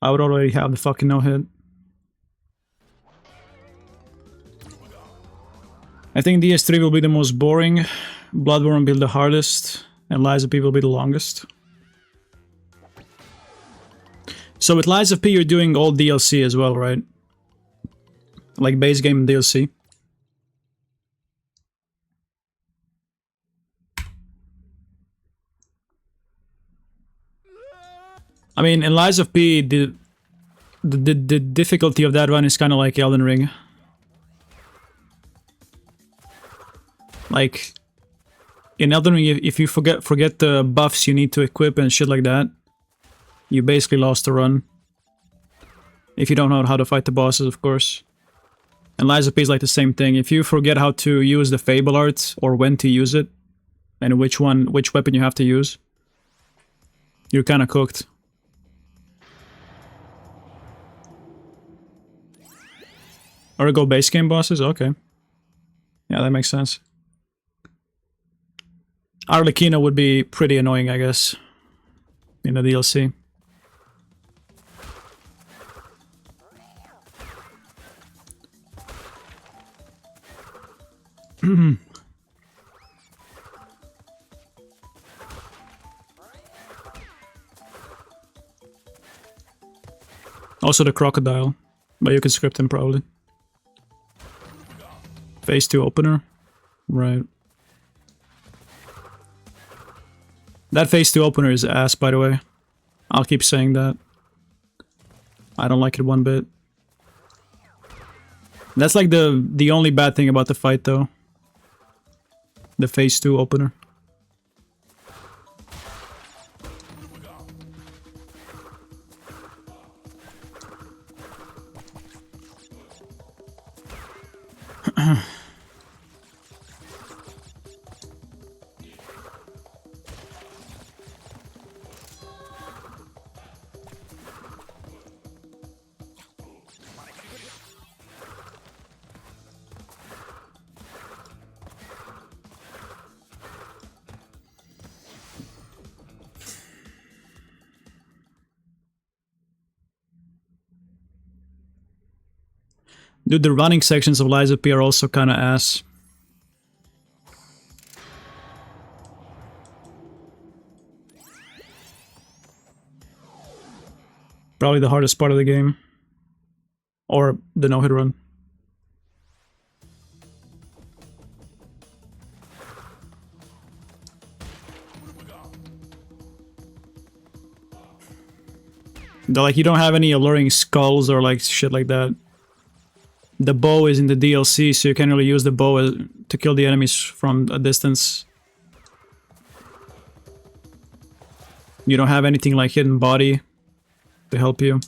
I would already have the fucking no-hit. I think DS3 will be the most boring, Bloodborne will be the hardest, and Lies of P will be the longest. So with Lies of P you're doing all DLC as well, right? Like base game and DLC. I mean, in Lies of P, the difficulty of that one is kind of like Elden Ring. Like, in Elden Ring, if you forget the buffs you need to equip and shit like that, you basically lost the run. If you don't know how to fight the bosses, of course. And Lies of P is like the same thing. If you forget how to use the Fable Art, or when to use it, and which weapon you have to use, you're kinda cooked. Or go base game bosses? Okay. Yeah, that makes sense. Arlecchino would be pretty annoying, I guess, in the DLC. Also the crocodile, but you can script him probably. Phase 2 opener, right. That Phase 2 opener is ass, by the way. I'll keep saying that. I don't like it one bit. That's like the only bad thing about the fight, though. The Phase 2 opener. Dude, the running sections of Lies of P are also kinda ass. Probably the hardest part of the game. Or the no-hit run. Like, you don't have any alluring skulls or like shit like that. The bow is in the DLC, so you can't really use the bow to kill the enemies from a distance. You don't have anything like hidden body to help you.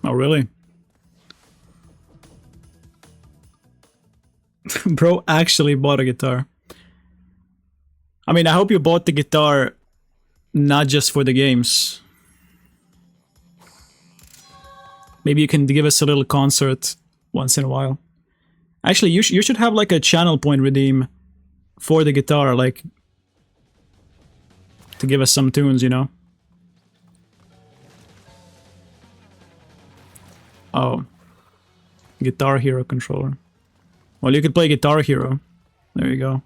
Oh, really? Bro actually bought a guitar. I mean, I hope you bought the guitar not just for the games. Maybe you can give us a little concert once in a while. Actually, you should have like a channel point redeem for the guitar, like to give us some tunes, you know? Oh. Guitar Hero controller. Well, you could play Guitar Hero. There you go.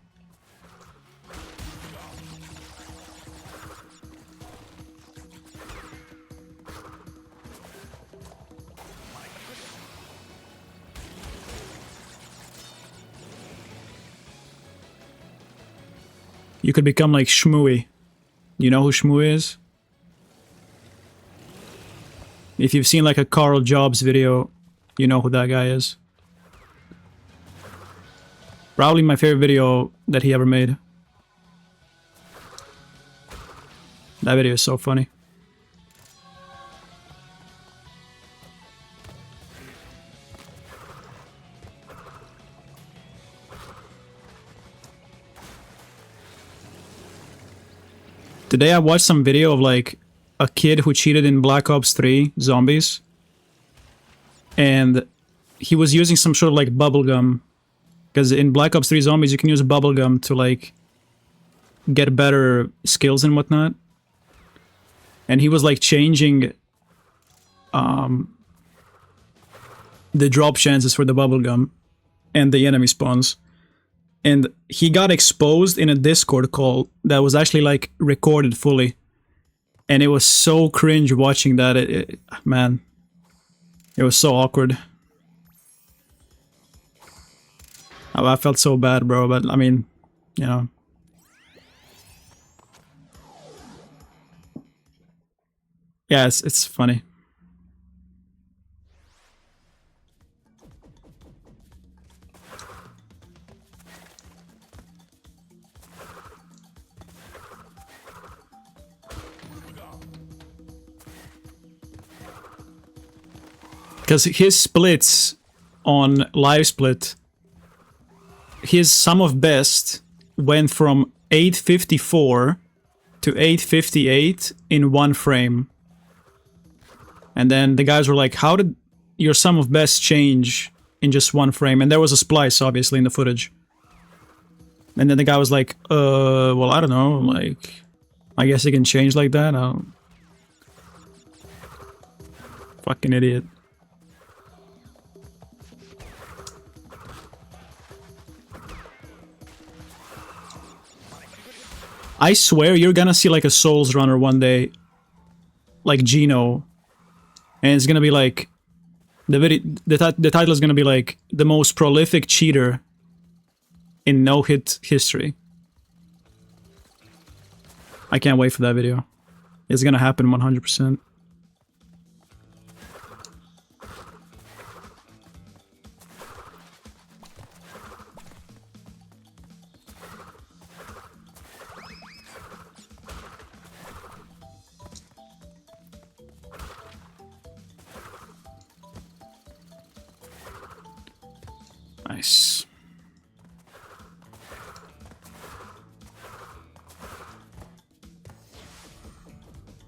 You could become like Shmooey. You know who Shmooey is? If you've seen like a Carl Jobs video, you know who that guy is. Probably my favorite video that he ever made. That video is so funny. Today I watched some video of like a kid who cheated in Black Ops 3 Zombies. And he was using some sort of like bubblegum. Because in Black Ops 3 Zombies you can use bubblegum to like get better skills and whatnot. And he was like changing the drop chances for the bubblegum and the enemy spawns. And he got exposed in a Discord call that was actually like recorded fully. And it was so cringe watching that. Man, it was so awkward. I felt so bad, bro, but I mean, you know. Yeah, it's funny. Because his splits on live split, his sum of best went from 854 to 858 in one frame. And then the guys were like, how did your sum of best change in just one frame? And there was a splice, obviously, in the footage. And then the guy was like, well, I don't know, like, I guess it can change like that? Fucking idiot. I swear you're gonna see like a Souls runner one day, like Gino, and it's gonna be like the title is gonna be like the most prolific cheater in no-hit history. I can't wait for that video. It's gonna happen 100%. Nice.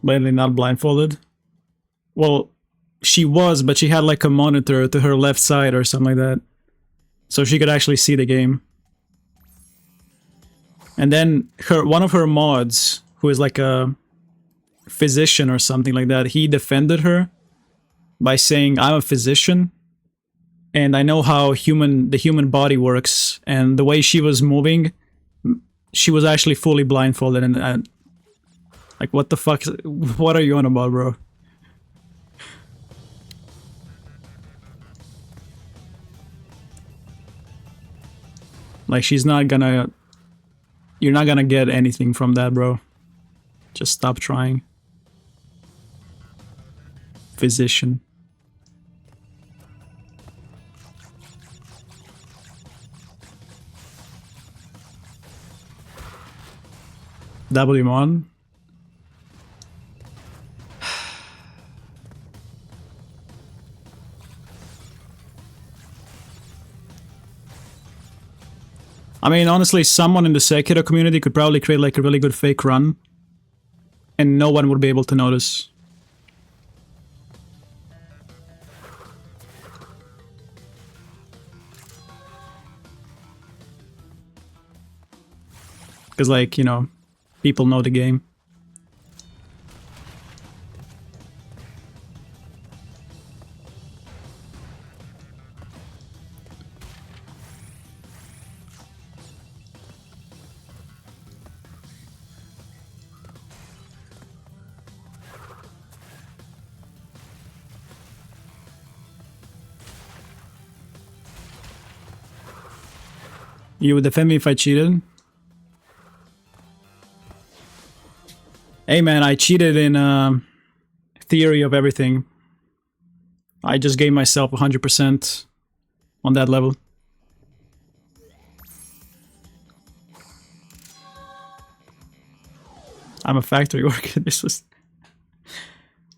Mainly not blindfolded. Well, she was, but she had like a monitor to her left side or something like that. So she could actually see the game. And then one of her mods, who is like a physician or something like that, he defended her by saying, I'm a physician. And I know how the human body works, and the way she was moving, she was actually fully blindfolded, and like, what the fuck? What are you on about, bro? Like, she's not gonna... You're not gonna get anything from that, bro. Just stop trying. Physician. WMon. I mean, honestly, someone in the Sekiro community could probably create like a really good fake run, and no one would be able to notice. Because, like, you know, people know the game. You would defend me if I cheated? Hey man, I cheated in theory of everything. I just gave myself 100% on that level. I'm a factory worker. This was...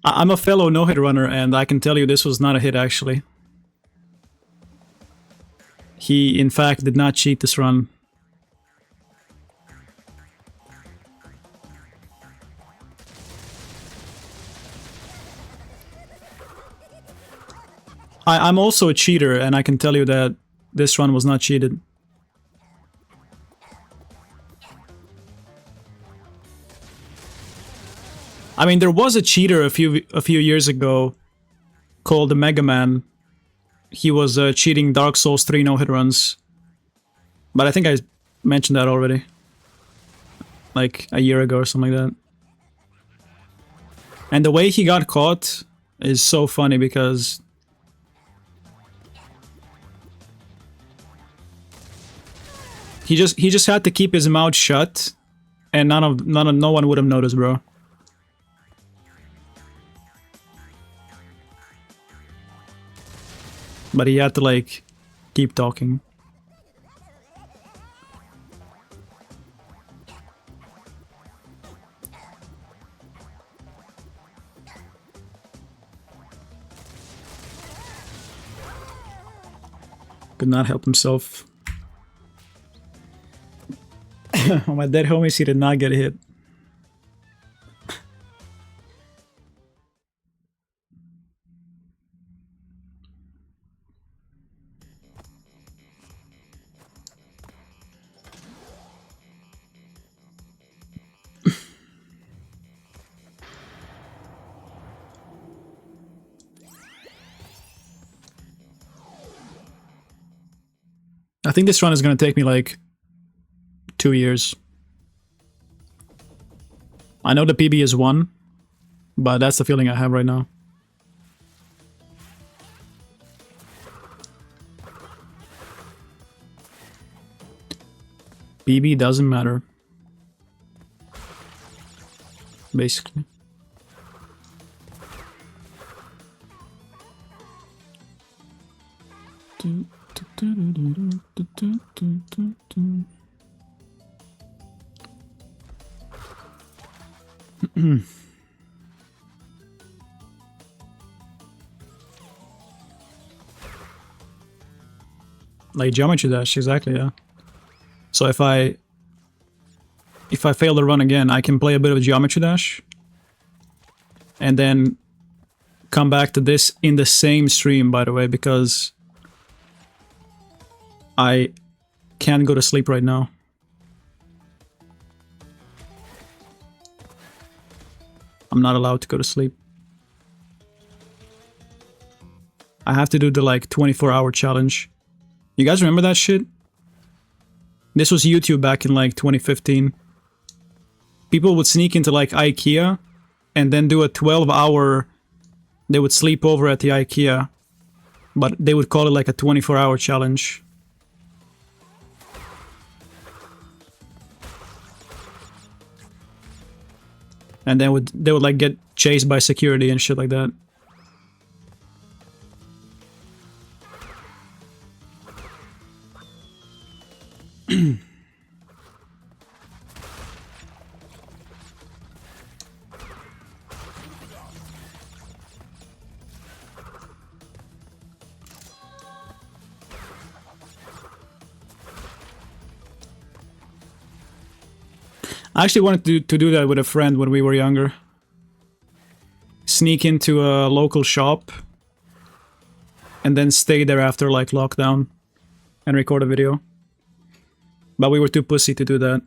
I'm a fellow no-hit runner, and I can tell you this was not a hit, actually. He, in fact, did not cheat this run. I'm also a cheater, and I can tell you that this run was not cheated. I mean, there was a cheater a few years ago called the Mega Man. He was cheating Dark Souls 3 no-hit runs. But I think I mentioned that already. Like a year ago or something like that. And the way he got caught is so funny because he just had to keep his mouth shut, and no one would have noticed, bro. But he had to like keep talking. Could not help himself. On my dead homies, he did not get hit. I think this run is gonna take me like 2 years. I know the PB is 1, but that's the feeling I have right now. PB doesn't matter. Basically. Like geometry dash, exactly, yeah. So if I fail to run again, I can play a bit of geometry dash and then come back to this in the same stream, by the way, because I can't go to sleep right now. I'm not allowed to go to sleep. I have to do the like 24-hour challenge. You guys remember that shit? This was YouTube back in like 2015. People would sneak into like IKEA and then do a 12-hour... They would sleep over at the IKEA, but they would call it like a 24-hour challenge. And then they would like get chased by security and shit like that. I actually wanted to do that with a friend when we were younger. Sneak into a local shop and then stay there after like lockdown and record a video. But we were too pussy to do that.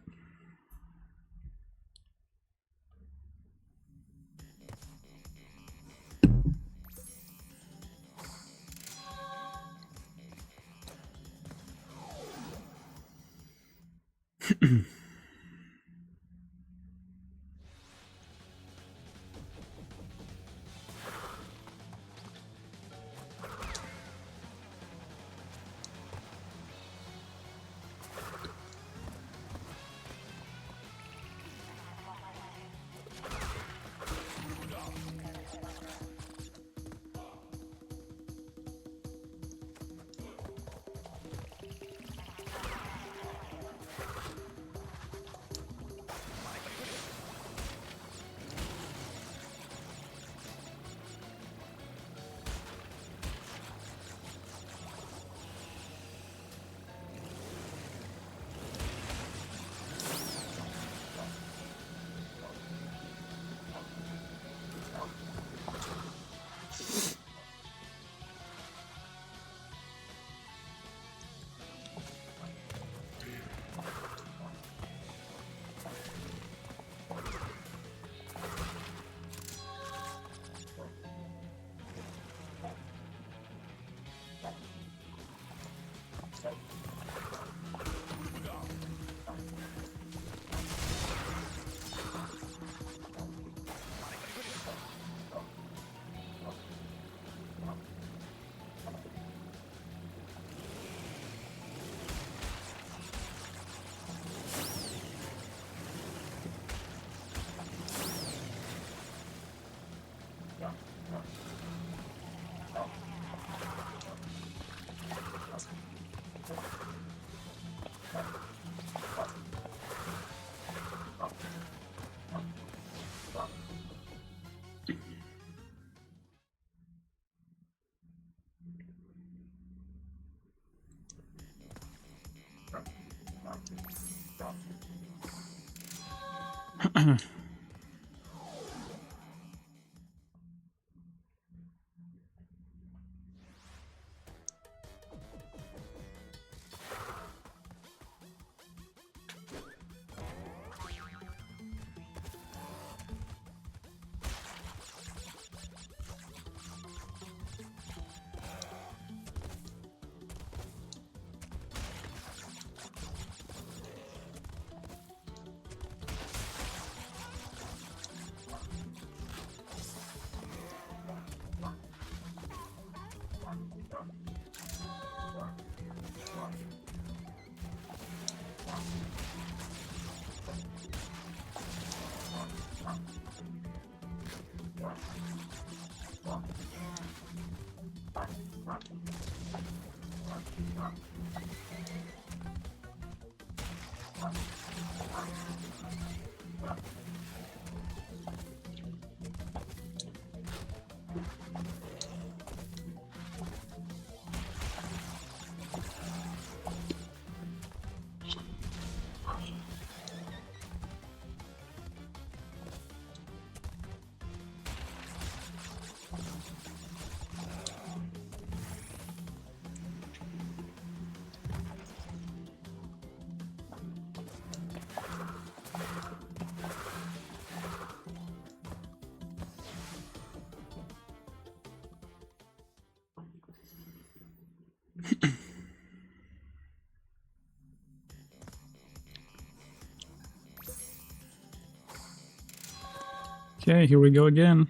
Okay, here we go again.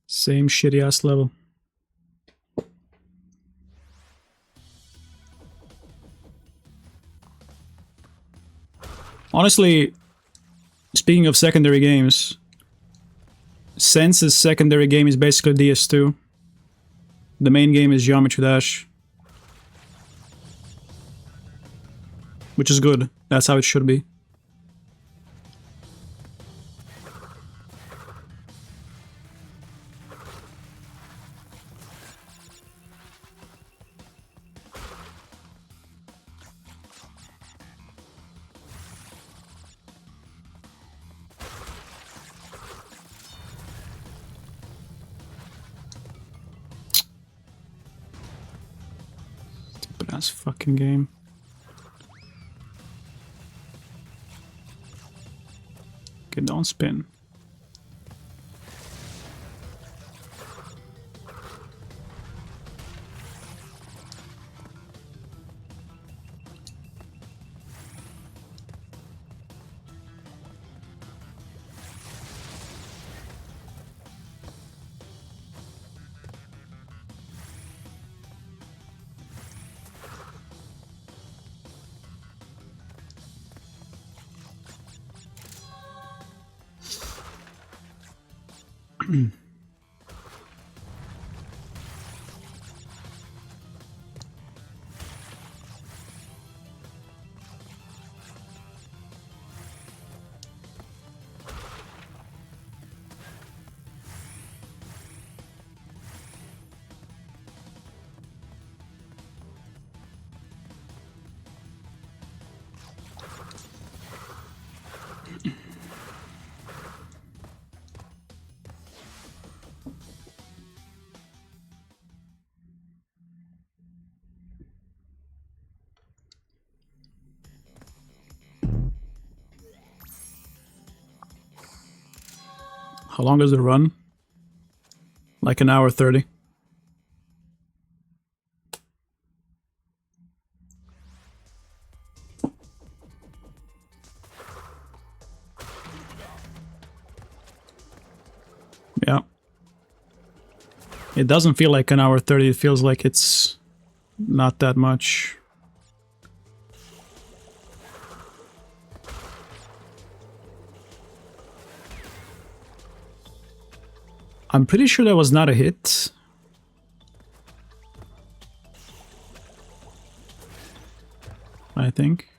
Same shitty ass level. Honestly, speaking of secondary games, Sense's secondary game is basically DS2. The main game is Geometry Dash. Which is good. That's how it should be. Stupid ass fucking game. Okay, don't spin. How long does it run? Like an hour 30. It doesn't feel like an hour 30, it feels like it's not that much. I'm pretty sure that was not a hit. I think.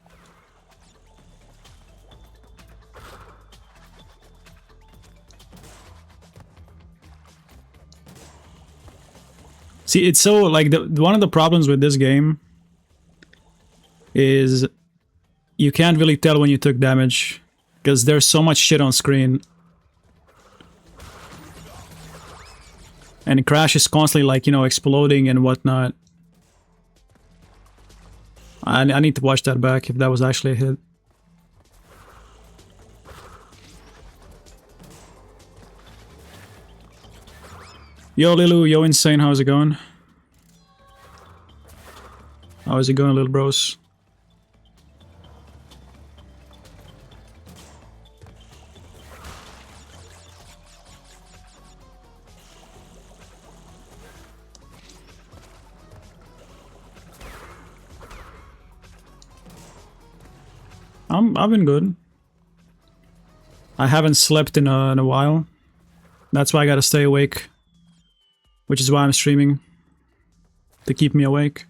See, it's so like one of the problems with this game is you can't really tell when you took damage because there's so much shit on screen. And Crash is constantly like, you know, exploding and whatnot. I need to watch that back if that was actually a hit. Yo Lilu, yo Insane, how's it going? How's it going, little bros? I've been good. I haven't slept in a while. That's why I gotta stay awake. Which is why I'm streaming. To keep me awake.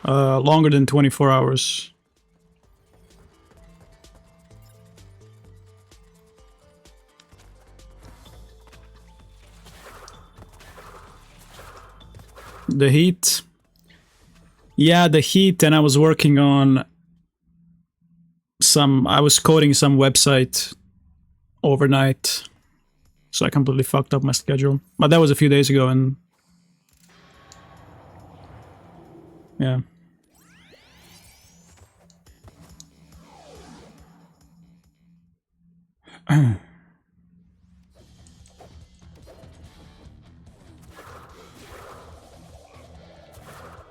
Longer than 24 hours. The heat. Yeah, the heat, and I was working on I was coding some website overnight. So I completely fucked up my schedule. But that was a few days ago, and yeah.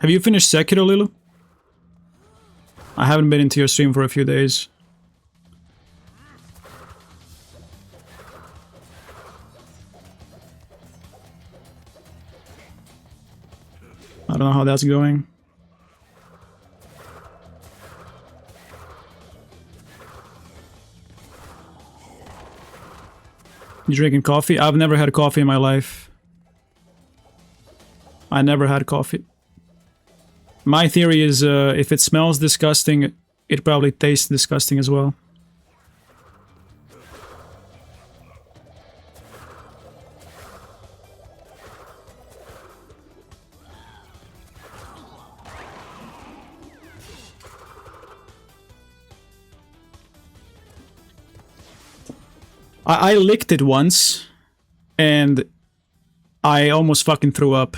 Have you finished Sekiro, Lilu? I haven't been into your stream for a few days. I don't know how that's going. You drinking coffee? I've never had coffee in my life. I never had coffee. My theory is if it smells disgusting, it probably tastes disgusting as well. I licked it once, and I almost fucking threw up.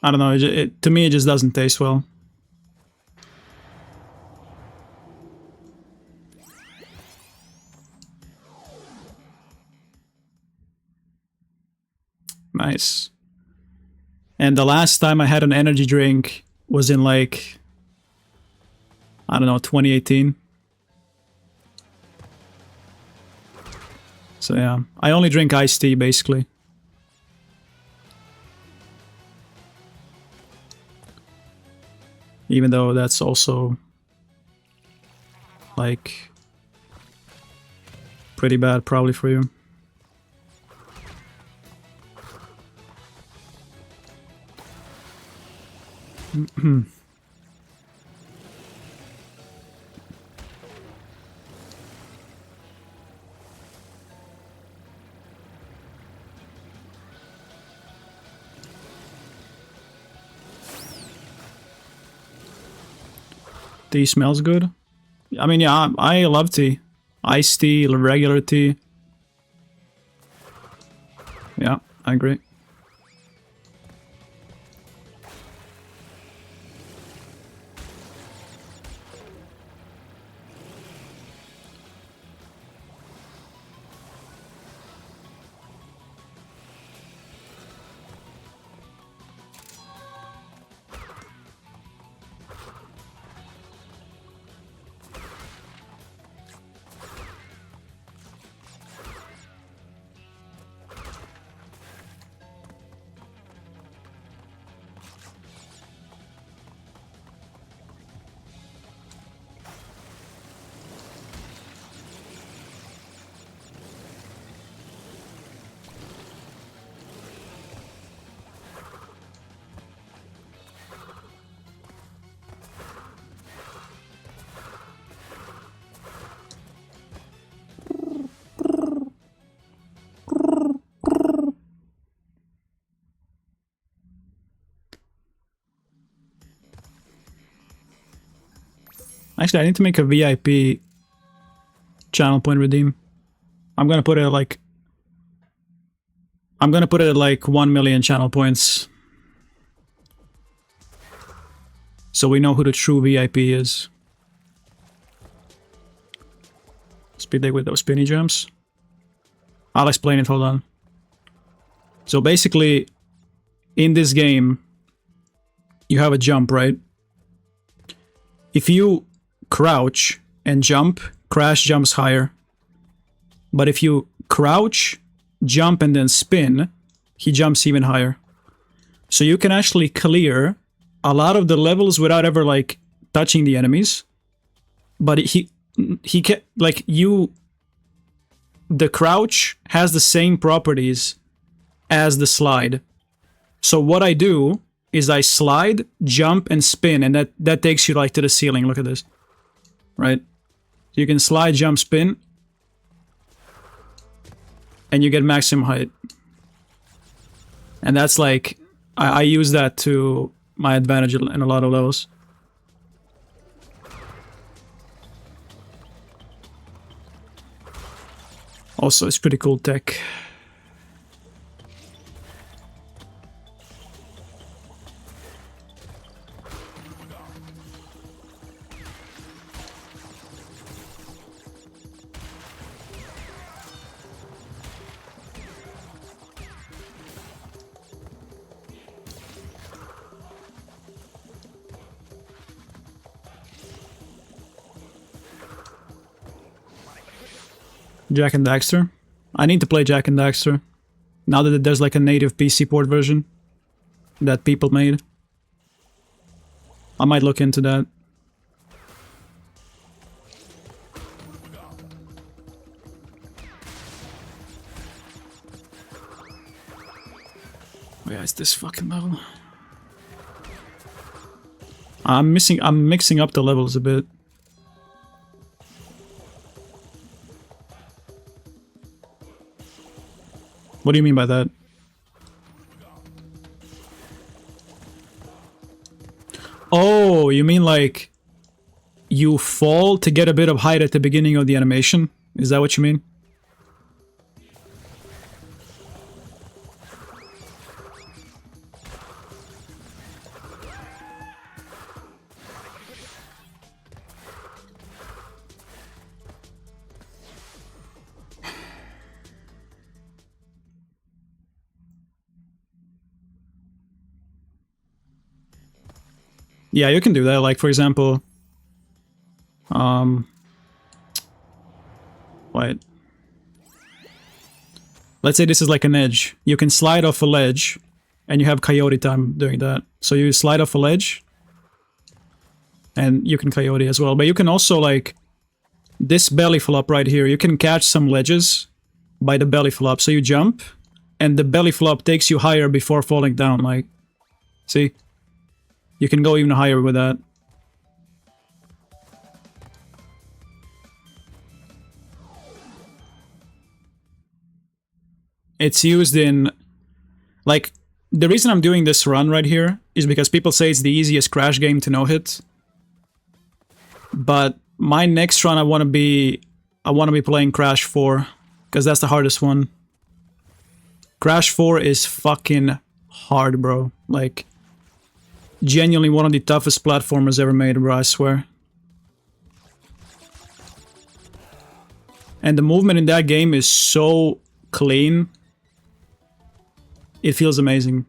I don't know, to me it just doesn't taste well. Nice. And the last time I had an energy drink was in like, I don't know, 2018. So yeah, I only drink iced tea basically. Even though that's also like pretty bad probably for you. Tea smells good. I mean, yeah, I love tea. Iced tea, regular tea. Yeah, I agree. Actually, I need to make a VIP channel point redeem. I'm gonna put it at like... I'm gonna put it at like 1 million channel points. So we know who the true VIP is. Speed deck with those spinny gems. I'll explain it, hold on. So basically, in this game, you have a jump, right? If you crouch and jump, Crash jumps higher. But if you crouch, jump, and then spin, he jumps even higher. So you can actually clear a lot of the levels without ever, like, touching the enemies. But he can, like, you... The crouch has the same properties as the slide. So what I do is I slide, jump, and spin, and that takes you, like, to the ceiling. Look at this. Right? You can slide, jump, spin, and you get maximum height. And that's like... I use that to my advantage in a lot of levels. Also, it's pretty cool tech. Jak and Daxter. I need to play Jak and Daxter. Now that there's like a native PC port version that people made. I might look into that. Oh yeah, it's this fucking level. I'm mixing up the levels a bit. What do you mean by that? Oh, you mean like you fall to get a bit of height at the beginning of the animation? Is that what you mean? Yeah, you can do that. Like, for example, wait. Let's say this is like an edge. You can slide off a ledge, and you have coyote time doing that. So you slide off a ledge, and you can coyote as well. But you can also, like, this belly flop right here, you can catch some ledges by the belly flop. So you jump, and the belly flop takes you higher before falling down, like, see? You can go even higher with that. It's used in... Like, the reason I'm doing this run right here is because people say it's the easiest Crash game to no-hit. But my next run I want to be playing Crash 4, because that's the hardest one. Crash 4 is fucking hard, bro. Like, genuinely one of the toughest platformers ever made, bro, I swear. And the movement in that game is so clean. It feels amazing.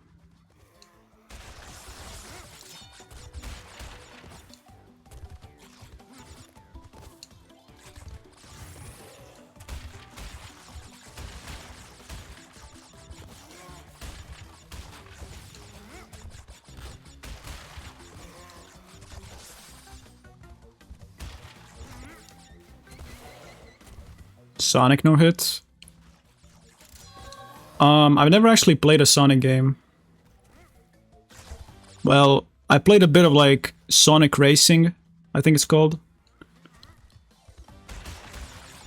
Sonic no hits. I've never actually played a Sonic game. Well, I played a bit of like Sonic Racing, I think it's called.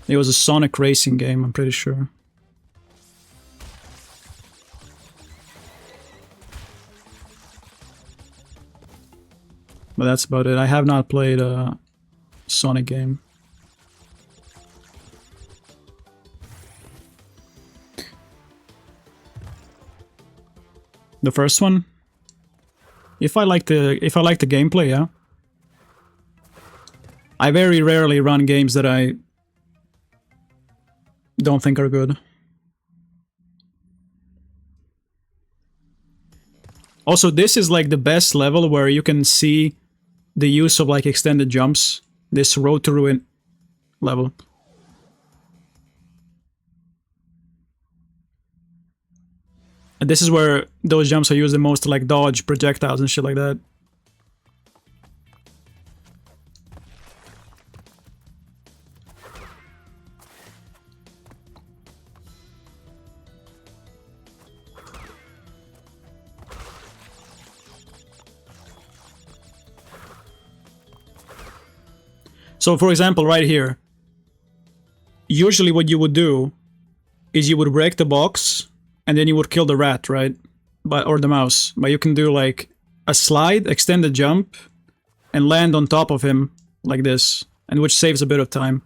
It was a Sonic Racing game, I'm pretty sure. But that's about it. I have not played Sonic game. The first one? If I like the gameplay, yeah. I very rarely run games that I don't think are good. Also, this is like the best level where you can see the use of like extended jumps. This Road to Ruin level. And this is where those jumps are used the most to like dodge projectiles and shit like that. So for example, right here, usually what you would do is you would break the box and then you would kill the rat, right? Or the mouse. But you can do like a slide, extended jump, and land on top of him like this, and which saves a bit of time.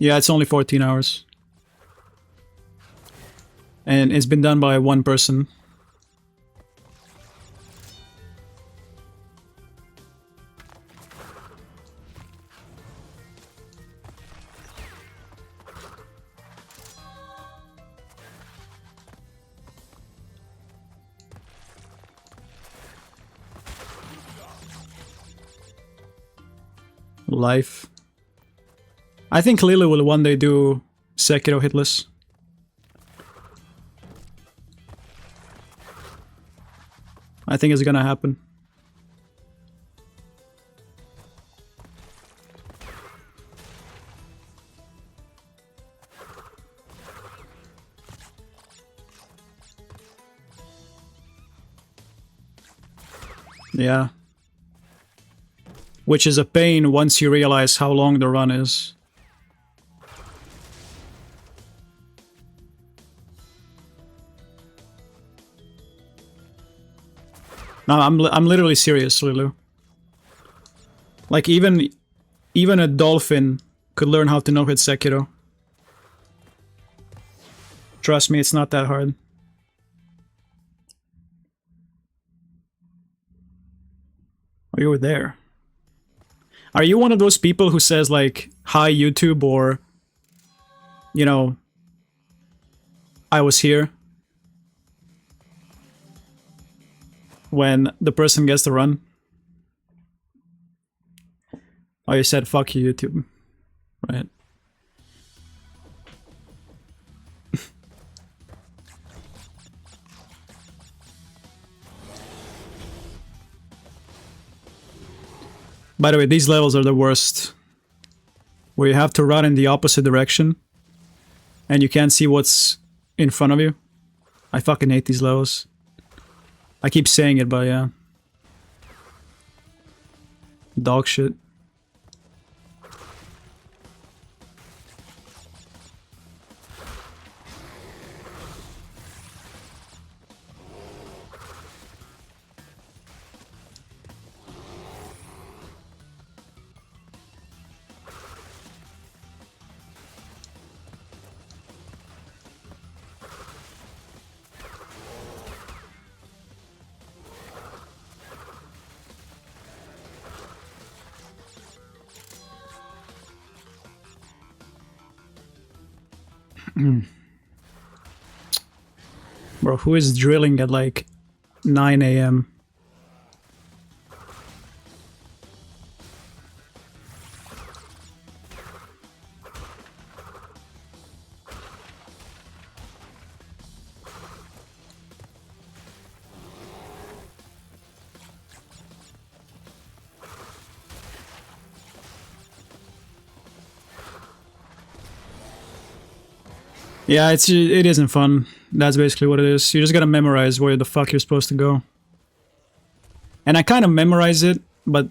Yeah, it's only 14 hours. And it's been done by one person. Life. I think Lily will one day do Sekiro hitless. I think it's gonna happen. Yeah. Which is a pain once you realize how long the run is. No, I'm literally serious, Lulu. Like even a dolphin could learn how to no-hit Sekiro. Trust me, it's not that hard. Oh, you were there. Are you one of those people who says like, hi YouTube, or, you know, I was here, when the person gets the run? Oh, you said fuck you, YouTube. Right. By the way, these levels are the worst. Where you have to run in the opposite direction. And you can't see what's in front of you. I fucking hate these levels. I keep saying it, but yeah. Dog shit. Bro, who is drilling at like 9 AM? Yeah, it isn't fun. That's basically what it is. You just gotta memorize where the fuck you're supposed to go. And I kind of memorize it, but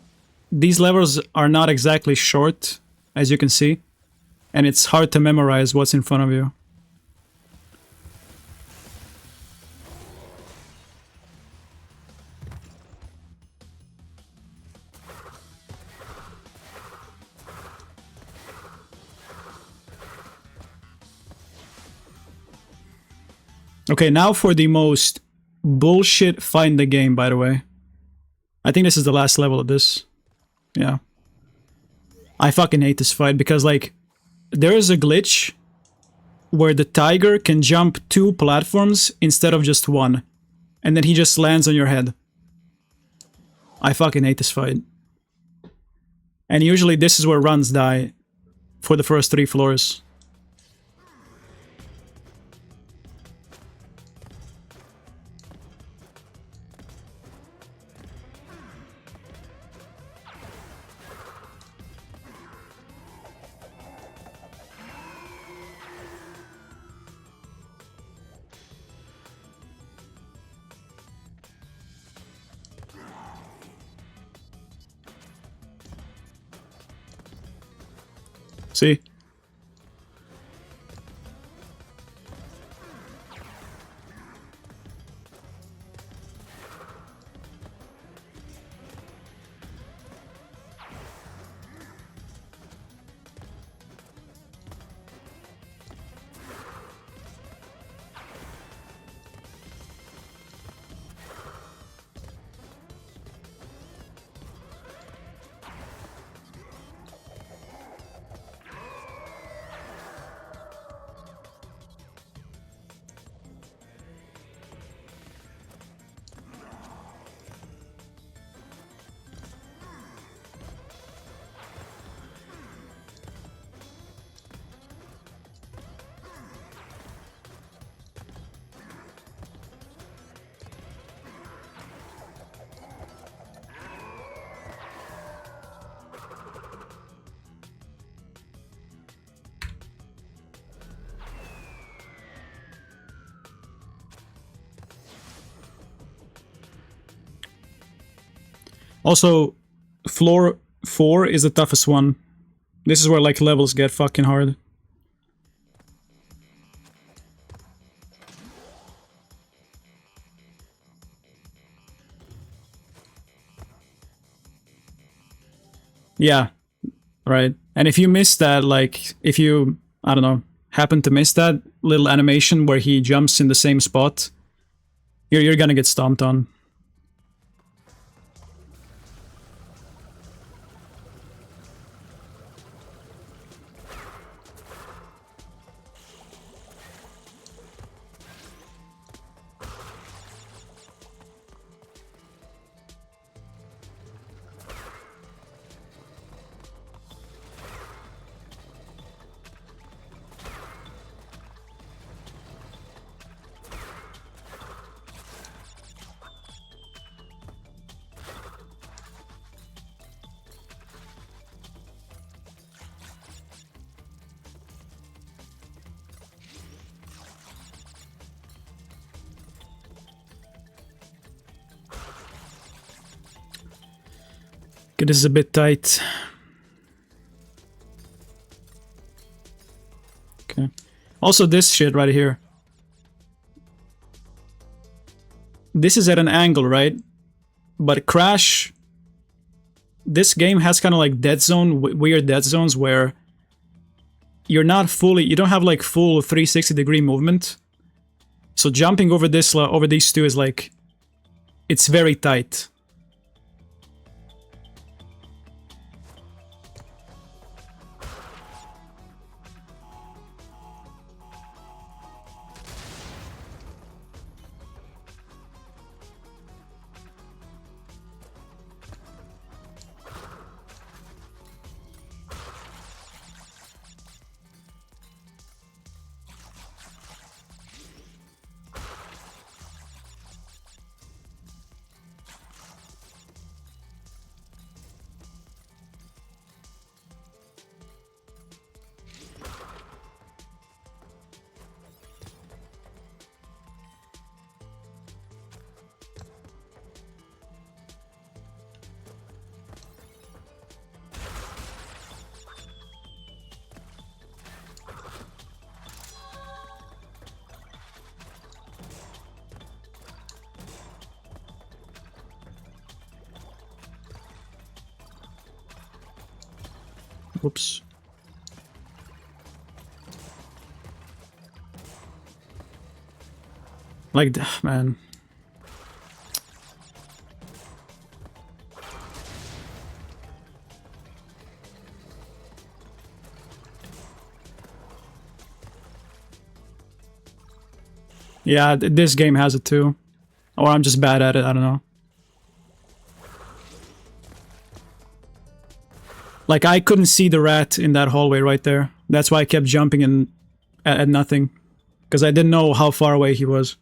these levels are not exactly short, as you can see. And it's hard to memorize what's in front of you. Okay, now for the most bullshit fight in the game, by the way. I think this is the last level of this. Yeah. I fucking hate this fight because, like, there is a glitch where the tiger can jump 2 platforms instead of just 1. And then he just lands on your head. I fucking hate this fight. And usually this is where runs die for the first 3 floors. See? Also, floor 4 is the toughest one. This is where, like, levels get fucking hard. Yeah, right. And if you miss that, like, if you, I don't know, happen to miss that little animation where he jumps in the same spot, you're gonna get stomped on. Okay, this is a bit tight. Okay. Also, this shit right here. This is at an angle, right? But Crash... This game has kind of like dead zone, weird dead zones where you're not fully... You don't have like full 360-degree movement. So jumping over this, over these two is like... It's very tight. Whoops. Like, man. Yeah, this game has it too. Or I'm just bad at it, I don't know. Like, I couldn't see the rat in that hallway right there. That's why I kept jumping in at nothing. Because I didn't know how far away he was.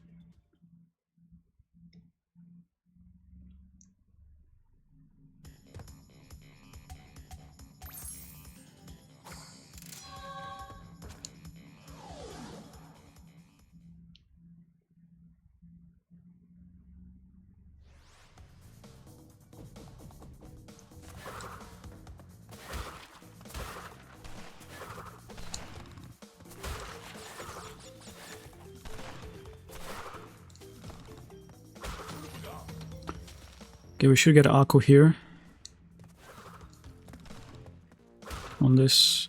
Okay, we should get Akku here. On this.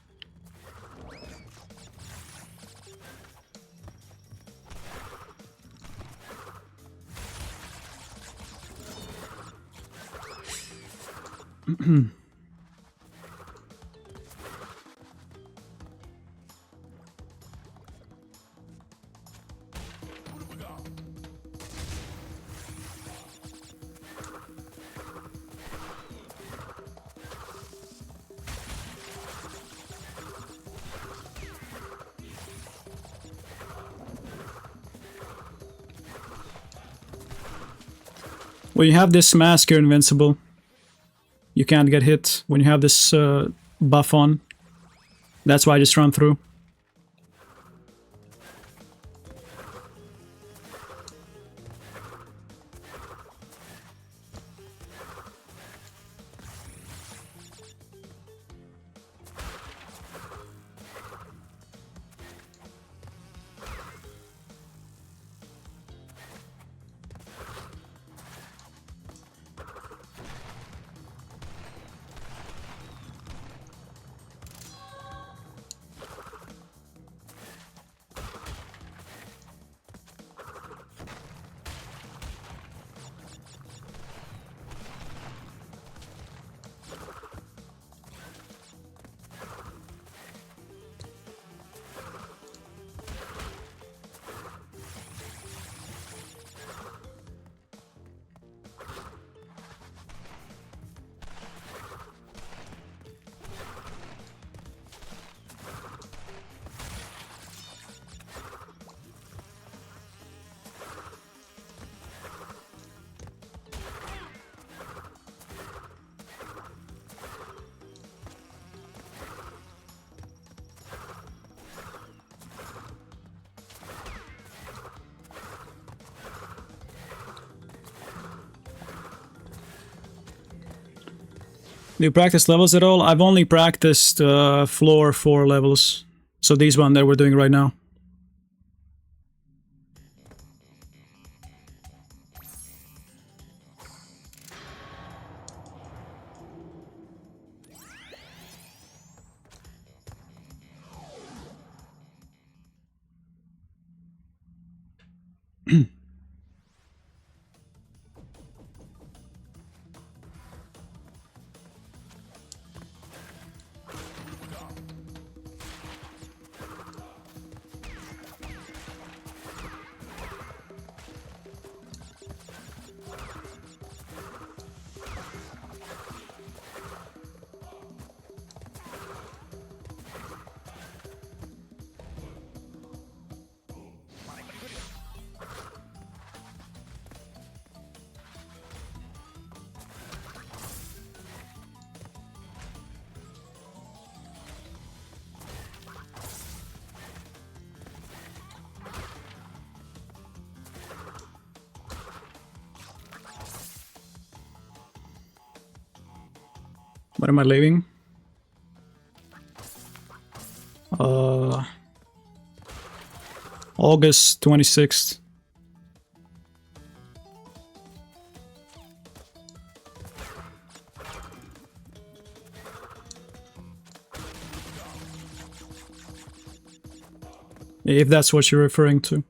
When you have this mask, you're invincible. You can't get hit when you have this buff on. That's why I just run through. Do you practice levels at all? I've only practiced floor 4 levels. So these one that we're doing right now. What am I leaving? August 26th. If that's what you're referring to.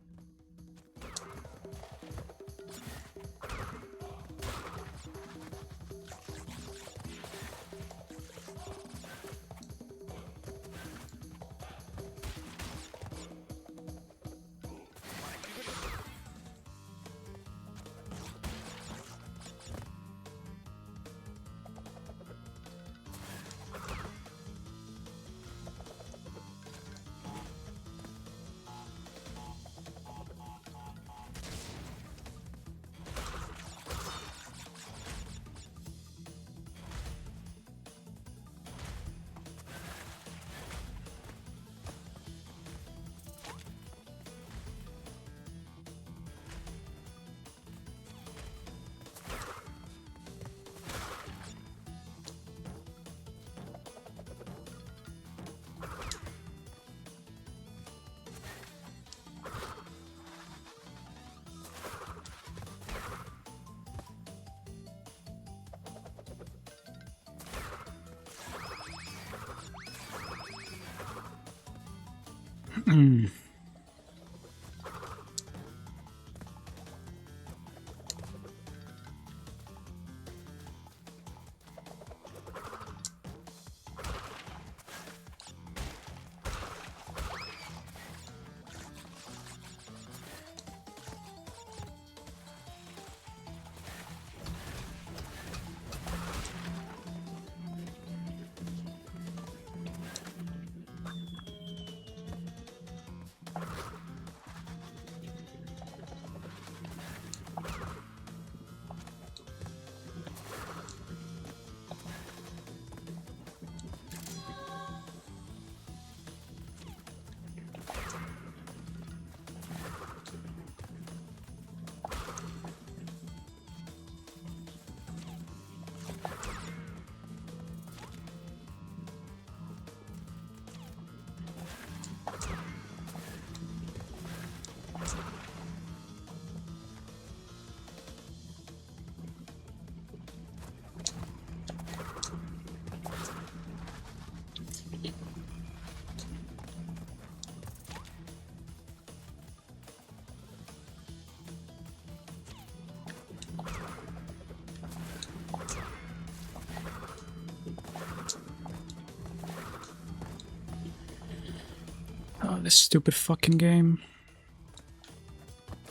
Oh, this stupid fucking game.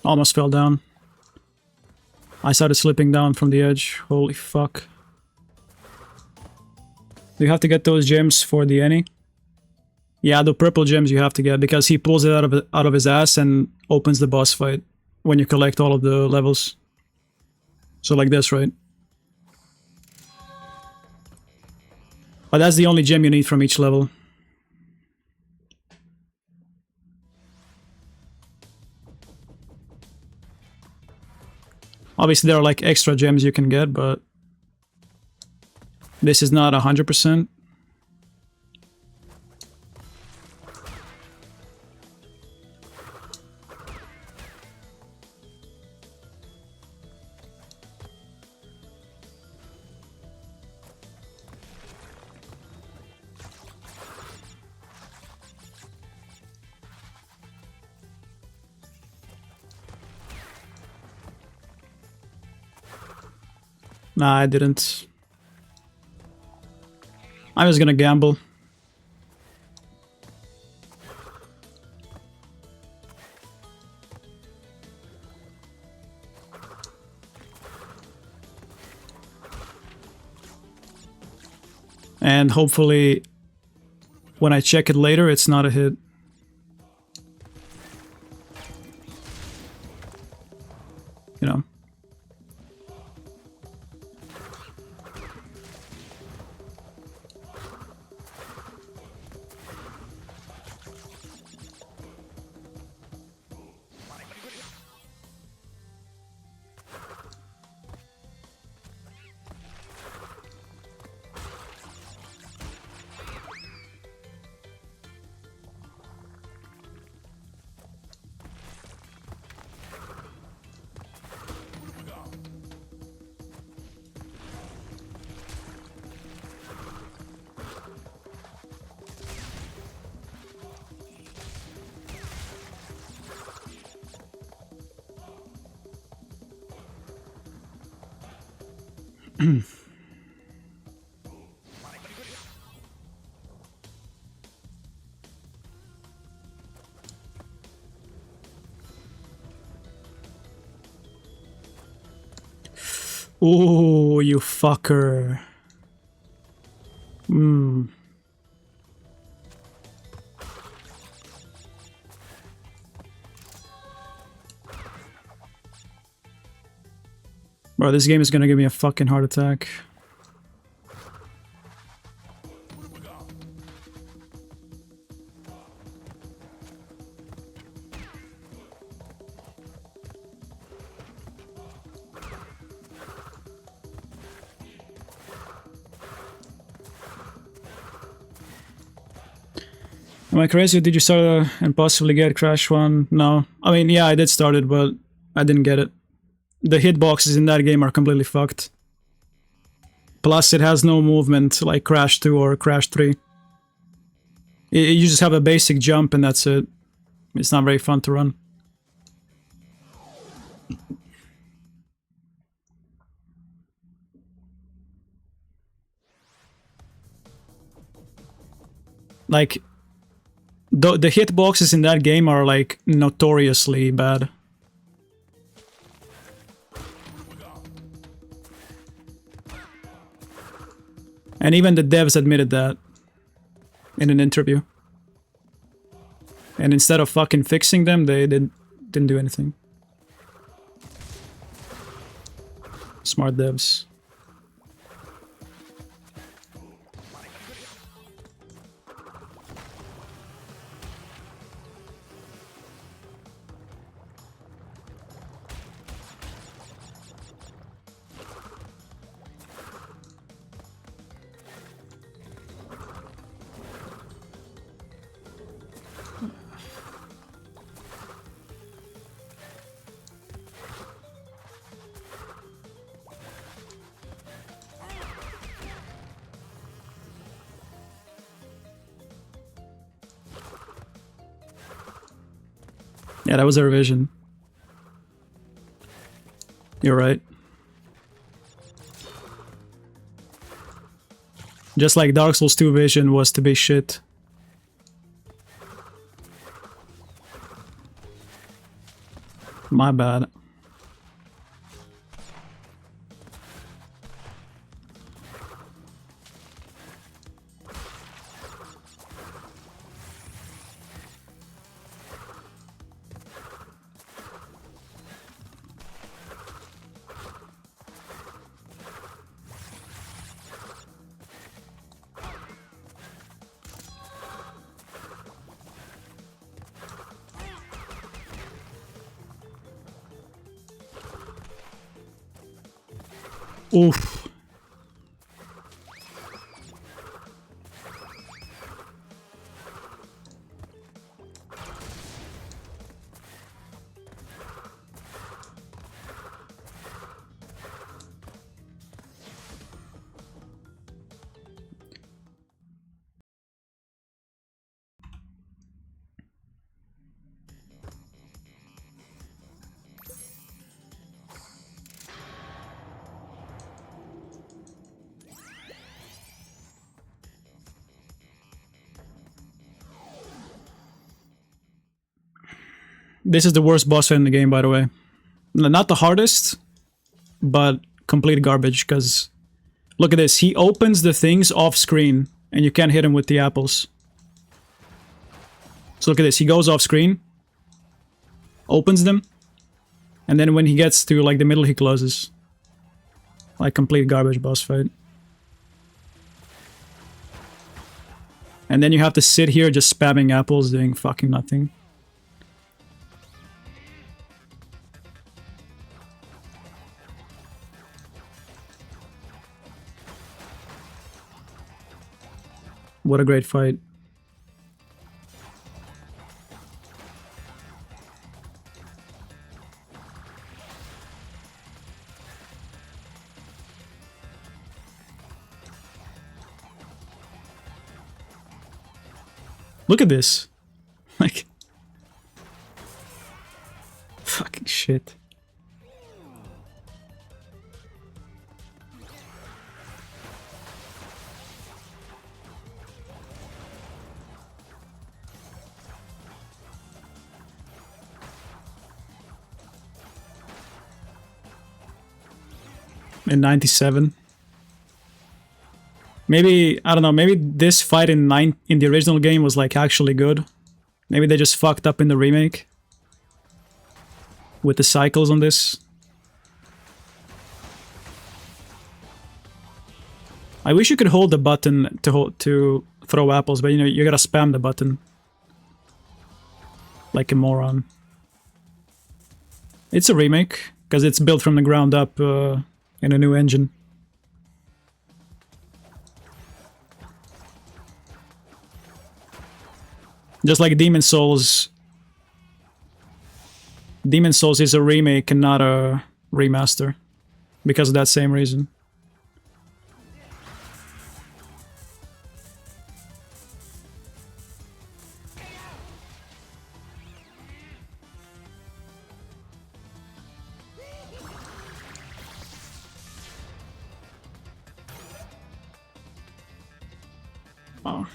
Almost fell down. I started slipping down from the edge. Holy fuck. Do you have to get those gems for the Annie? Yeah, the purple gems you have to get because he pulls it out of his ass and opens the boss fight when you collect all of the levels. So like this, right? But that's the only gem you need from each level. Obviously there are like extra gems you can get, but this is not 100%. Nah, I didn't. I was gonna gamble. And hopefully, when I check it later, it's not a hit. You know. Ooh, you fucker. Bro, this game is gonna give me a fucking heart attack. Am I crazy? Did you start and possibly get Crash 1? No. I mean, yeah, I did start it, but I didn't get it. The hitboxes in that game are completely fucked. Plus, it has no movement like Crash 2 or Crash 3. You just have a basic jump and that's it. It's not very fun to run. Like, the hitboxes in that game are like notoriously bad. And even the devs admitted that in an interview. And instead of fucking fixing them, they didn't do anything. Smart devs. Yeah, that was a revision. You're right. Just like Dark Souls 2 vision was to be shit. My bad. Oof. This is the worst boss fight in the game, by the way. Not the hardest, but complete garbage, because look at this. He opens the things off screen, and you can't hit him with the apples. So look at this. He goes off screen, opens them, and then when he gets to like the middle, he closes. Like complete garbage boss fight. And then you have to sit here just spamming apples, doing fucking nothing. What a great fight. Look at this. Like... fucking shit. in 97. Maybe, I don't know, maybe this fight in the original game was like actually good. Maybe they just fucked up in the remake with the cycles on this. I wish you could hold the button to throw apples, but you know, you gotta spam the button. Like a moron. It's a remake, because it's built from the ground up in a new engine. Just like Demon Souls. Demon Souls is a remake and not a remaster. Because of that same reason. Oh.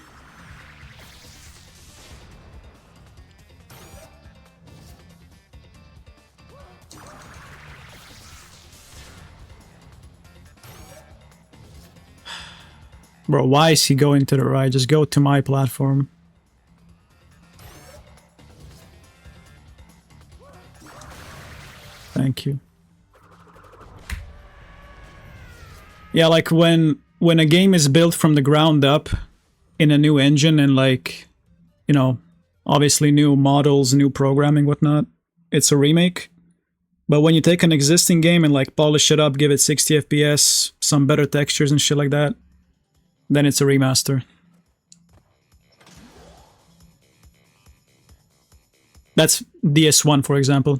Bro, why is he going to the right? Just go to my platform. Thank you. Yeah, like when a game is built from the ground up in a new engine and like, you know, obviously new models, new programming, whatnot, it's a remake. But when you take an existing game and like polish it up, give it 60 FPS, some better textures and shit like that, then it's a remaster. That's DS1, for example.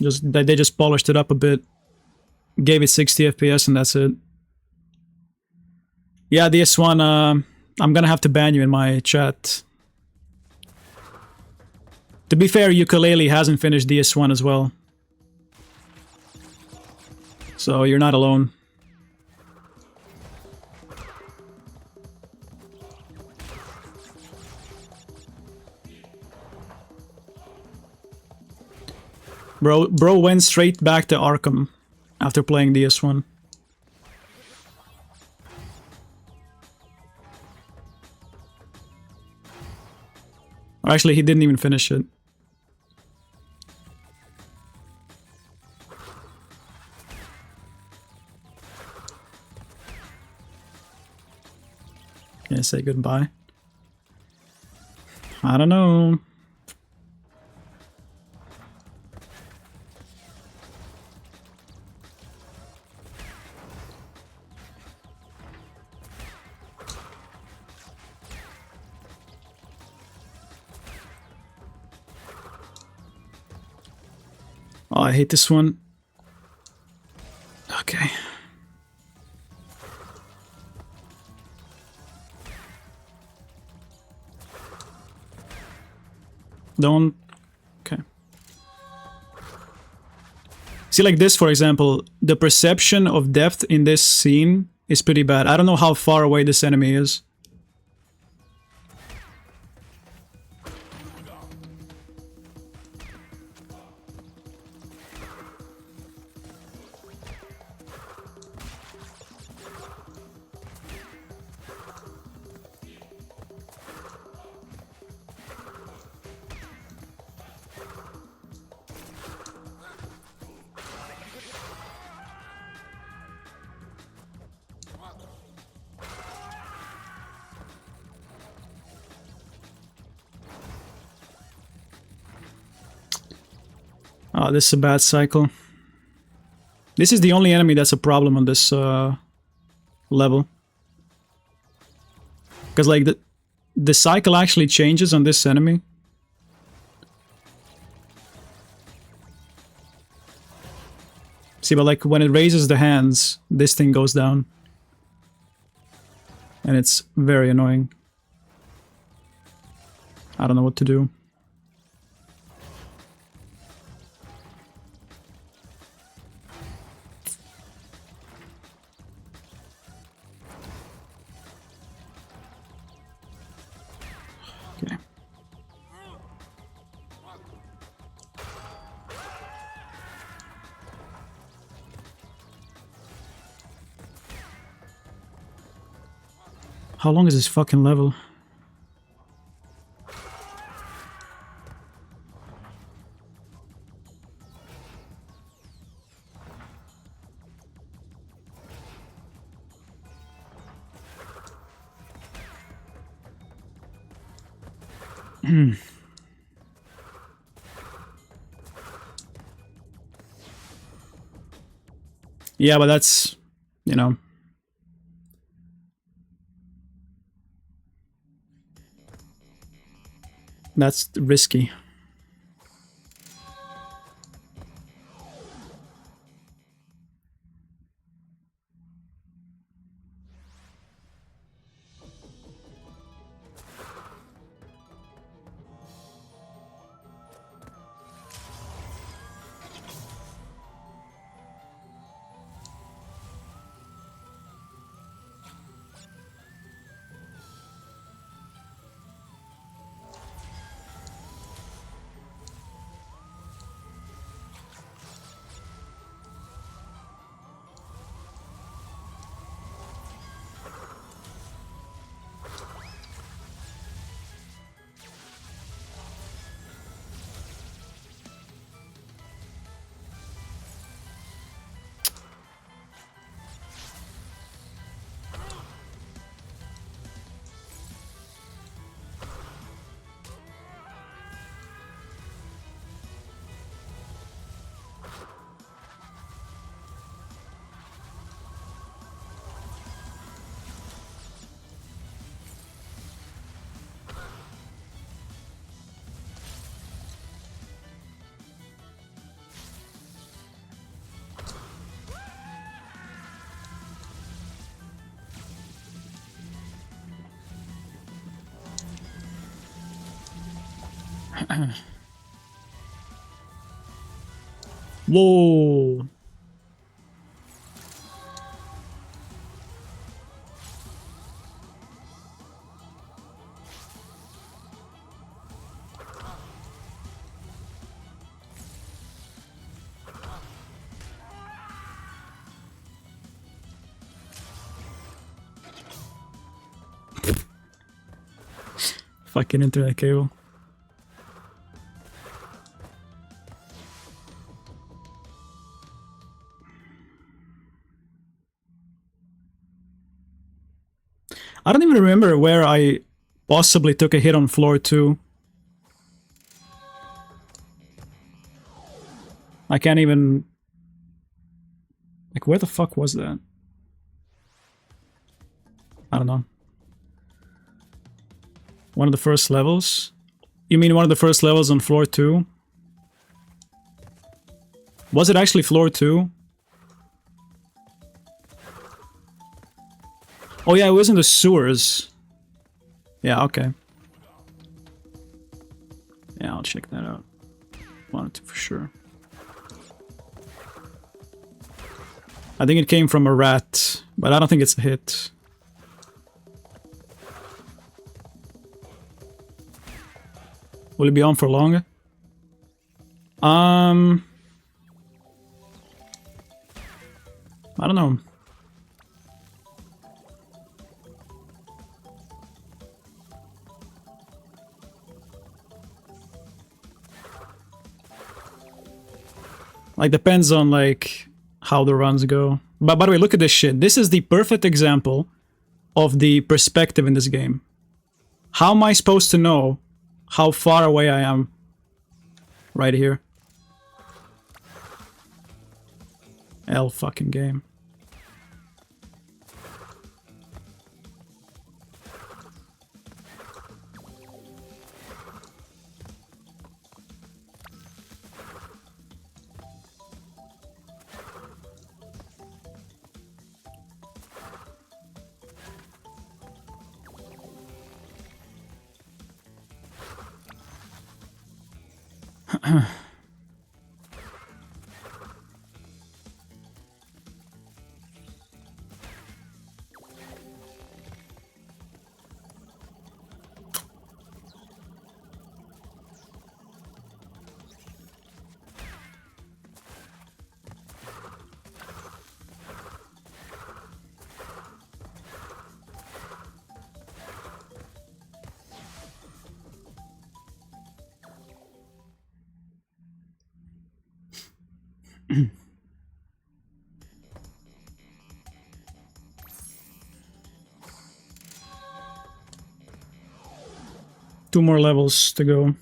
They just polished it up a bit, gave it 60 FPS, and that's it. Yeah, DS1, I'm gonna have to ban you in my chat. To be fair, Ukulele hasn't finished DS1 as well. So you're not alone. Bro went straight back to Arkham after playing DS1. Or actually, he didn't even finish it. Can I say goodbye? I don't know. Oh, I hate this one. Okay. Don't... Okay. See, like this, for example, the perception of depth in this scene is pretty bad. I don't know how far away this enemy is. Oh, this is a bad cycle. This is the only enemy that's a problem on this level. Because like the cycle actually changes on this enemy. See, but like when it raises the hands, this thing goes down. And it's very annoying. I don't know what to do. How long is this fucking level? Yeah, but that's, you know. That's risky. Whoa. Fucking internet cable. I don't even remember where I possibly took a hit on floor 2. I can't even... Like, where the fuck was that? I don't know. One of the first levels? You mean one of the first levels on floor 2? Was it actually floor 2? Oh yeah, it was in the sewers. Yeah, okay. Yeah, I'll check that out. Wanted to for sure. I think it came from a rat, but I don't think it's a hit. Will it be on for longer? I don't know. Like, depends on, like, how the runs go. But by the way, look at this shit. This is the perfect example of the perspective in this game. How am I supposed to know how far away I am? Right here. L fucking game. 2 more levels to go.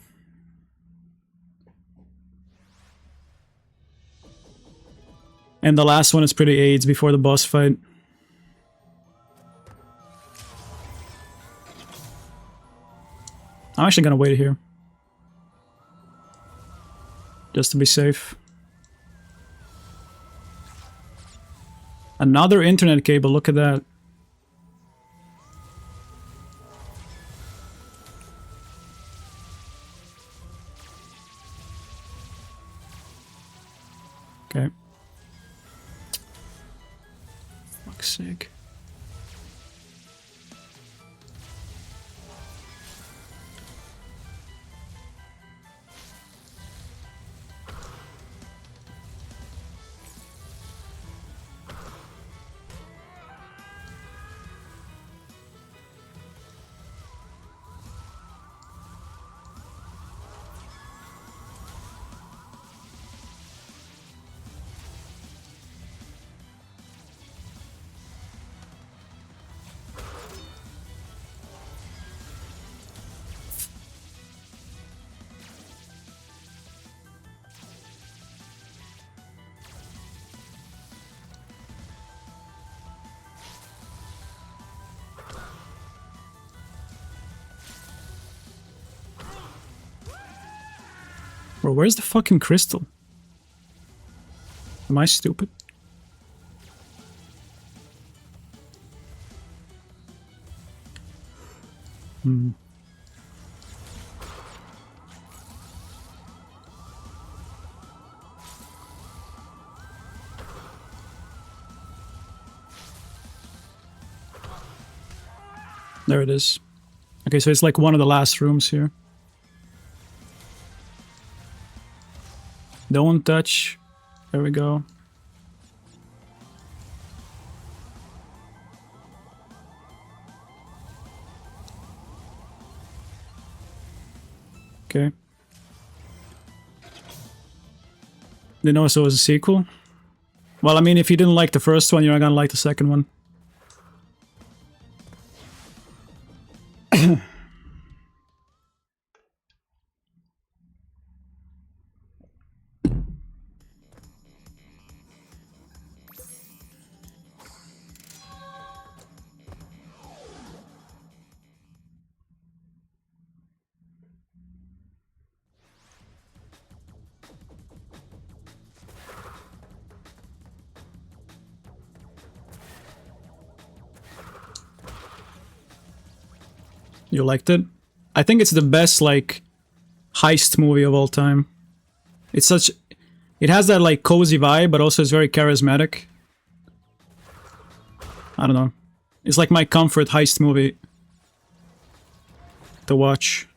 And the last one is pretty AIDS before the boss fight. I'm actually gonna wait here. Just to be safe. Another internet cable, look at that. Okay. Fuck's sake. Bro, where's the fucking crystal? Am I stupid? There it is. Okay, so it's like one of the last rooms here. Don't touch. There we go. Okay. Didn't know so it was a sequel. Well, I mean, if you didn't like the first one, you're not gonna like the second one. You liked it? I think it's the best, like, heist movie of all time. It's such... It has that, like, cozy vibe, but also it's very charismatic. I don't know. It's like my comfort heist movie to watch.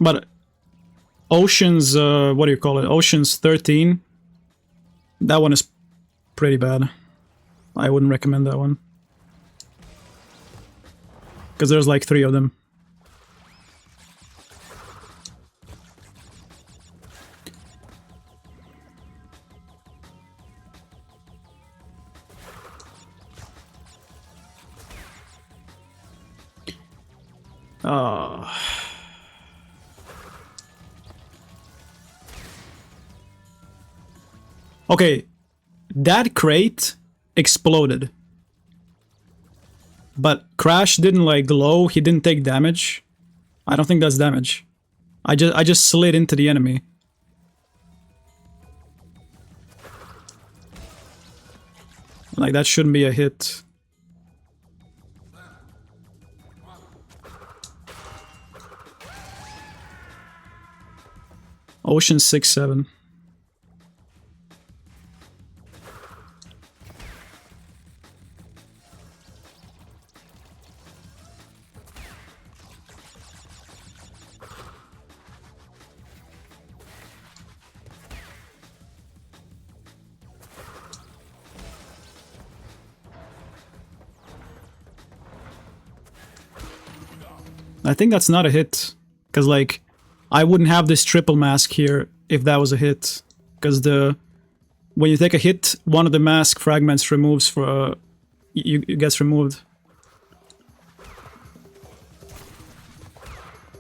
But Ocean's, what do you call it? Ocean's 13. That one is pretty bad. I wouldn't recommend that one. Because there's like 3 of them. Okay, that crate exploded. But Crash didn't like glow, he didn't take damage. I don't think that's damage. I just slid into the enemy. Like that shouldn't be a hit. Ocean 6-7. I think that's not a hit. Because, like, I wouldn't have this triple mask here if that was a hit. Because when you take a hit, one of the mask fragments removes for... it gets removed.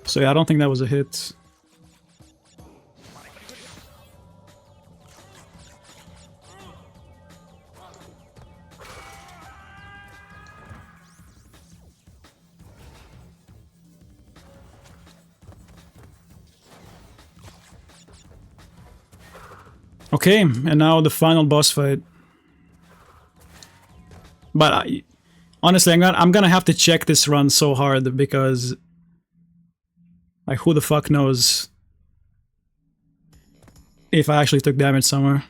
So yeah, I don't think that was a hit. Okay, and now the final boss fight. But honestly, I'm gonna have to check this run so hard because, like, who the fuck knows if I actually took damage somewhere.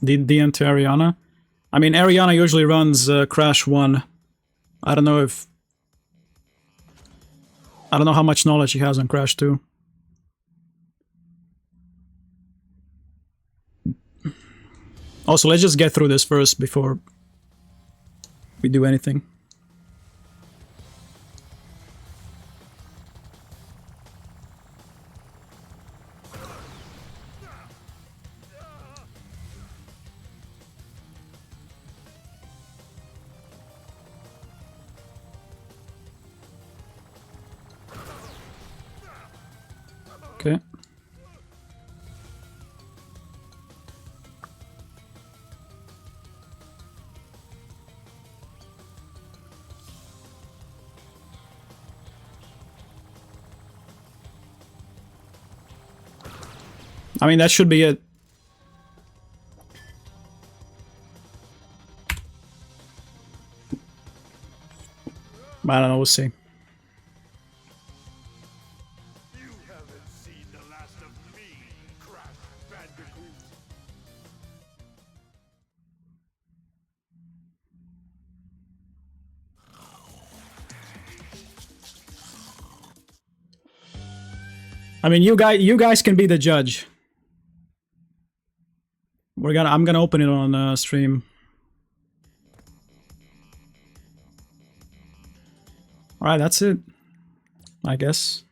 The into Ariana. I mean, Ariana usually runs Crash 1. I don't know how much knowledge he has on Crash 2. Also, let's just get through this first before we do anything. Okay. I mean, that should be it. I don't know, we'll see. You haven't seen the last of me, Crash Bandicoot. I mean, you guys can be the judge. I'm gonna open it on stream. All right, that's it, I guess.